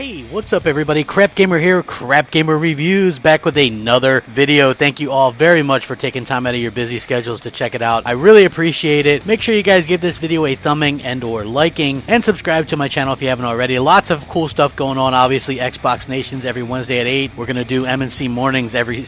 Hey, what's up everybody? Crapgamer here, Crapgamer Reviews, back with another video. Thank you all very much for taking time out of your busy schedules to check it out. I really appreciate it. Make sure you guys give this video a thumbing and or liking, and subscribe to my channel if you haven't already. Lots of cool stuff going on. Obviously, Xbox Nations every Wednesday at 8. We're going to do M&C mornings every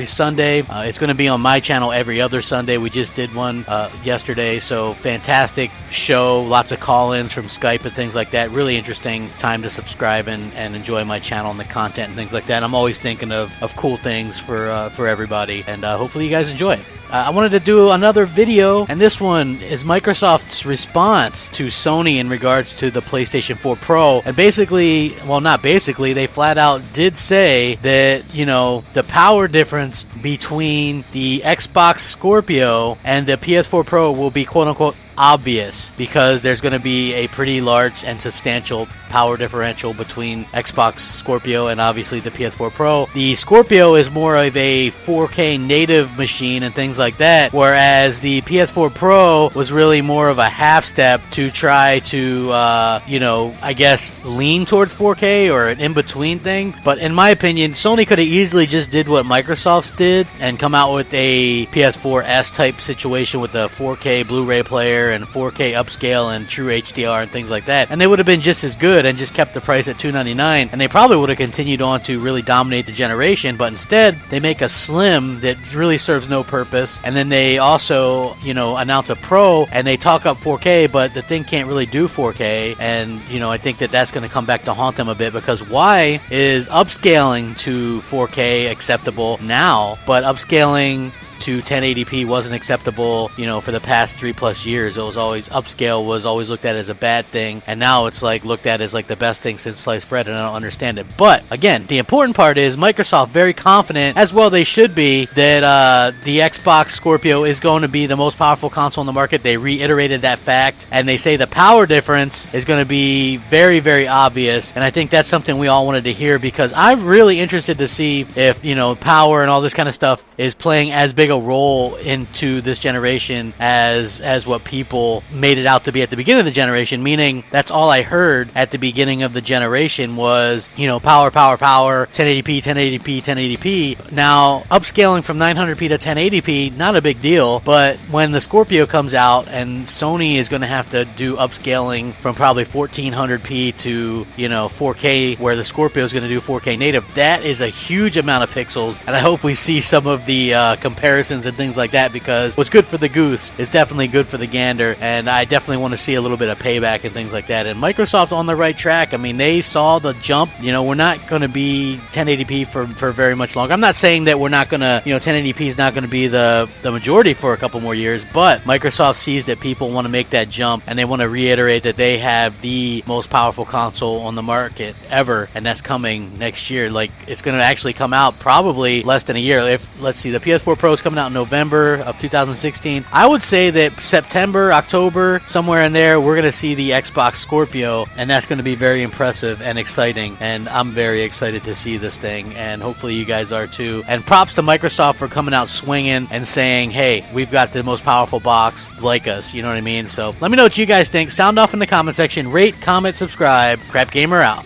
Sunday. It's going to be on my channel every other Sunday. We just did one yesterday, so fantastic show. Lots of call-ins from Skype and things like that. Really interesting time to subscribe and enjoy my channel and the content and things like that. I'm always thinking of cool things for everybody, and hopefully you guys enjoy it. I wanted to do another video, and this one is Microsoft's response to Sony in regards to the PlayStation 4 Pro. And basically, well, not basically, they flat out did say that, you know, the power difference between the Xbox Scorpio and the PS4 Pro will be quote-unquote obvious, because there's going to be a pretty large and substantial power differential between Xbox Scorpio and obviously the PS4 Pro. The Scorpio is more of a 4K native machine and things like that, whereas the PS4 Pro was really more of a half step to try to, you know, I guess lean towards 4K or an in-between thing. But in my opinion, Sony could have easily just did what Microsoft's did and come out with a PS4S type situation with a 4K Blu-ray player and 4K upscale and true HDR and things like that, and they would have been just as good and just kept the price at $299, and they probably would have continued on to really dominate the generation. But instead they make a slim that really serves no purpose, and then they also, you know, announce a Pro and they talk up 4K, but the thing can't really do 4K. And you know, I think that that's going to come back to haunt them a bit, because why is upscaling to 4K acceptable now, but upscaling to 1080p wasn't acceptable, you know, for the past 3+ years? It was always, upscale was always looked at as a bad thing, and now it's like looked at as like the best thing since sliced bread, and I don't understand it. But again, the important part is Microsoft very confident, as well they should be, that the Xbox Scorpio is going to be the most powerful console in the market. They reiterated that fact, and they say the power difference is going to be very, very obvious, and I think that's something we all wanted to hear, because I'm really interested to see if, you know, power and all this kind of stuff is playing as big a role into this generation as what people made it out to be at the beginning of the generation. Meaning, that's all I heard at the beginning of the generation was, you know, power, 1080p, 1080p, 1080p. Now, upscaling from 900p to 1080p, not a big deal, but when the Scorpio comes out and Sony is going to have to do upscaling from probably 1400p to, you know, 4K, where the Scorpio is going to do 4K native, that is a huge amount of pixels, and I hope we see some of the comparisons and things like that, because what's good for the goose is definitely good for the gander, and I definitely want to see a little bit of payback and things like that. And Microsoft on the right track. I mean, they saw the jump. You know, we're not going to be 1080p for very much longer. I'm not saying that we're not going to, you know, 1080p is not going to be the majority for a couple more years, but Microsoft sees that people want to make that jump, and they want to reiterate that they have the most powerful console on the market ever, and that's coming next year. Like, it's going to actually come out probably less than a year. If, let's see, the PS4 Pro is coming out in November of 2016. I would say that September, October, somewhere in there, we're going to see the Xbox Scorpio, and that's going to be very impressive and exciting, and I'm very excited to see this thing, and hopefully you guys are too. And props to Microsoft for coming out swinging and saying, hey, we've got the most powerful box, like us, you know what I mean? So let me know what you guys think. Sound off in the comment section. Rate, comment, subscribe. Crapgamer out.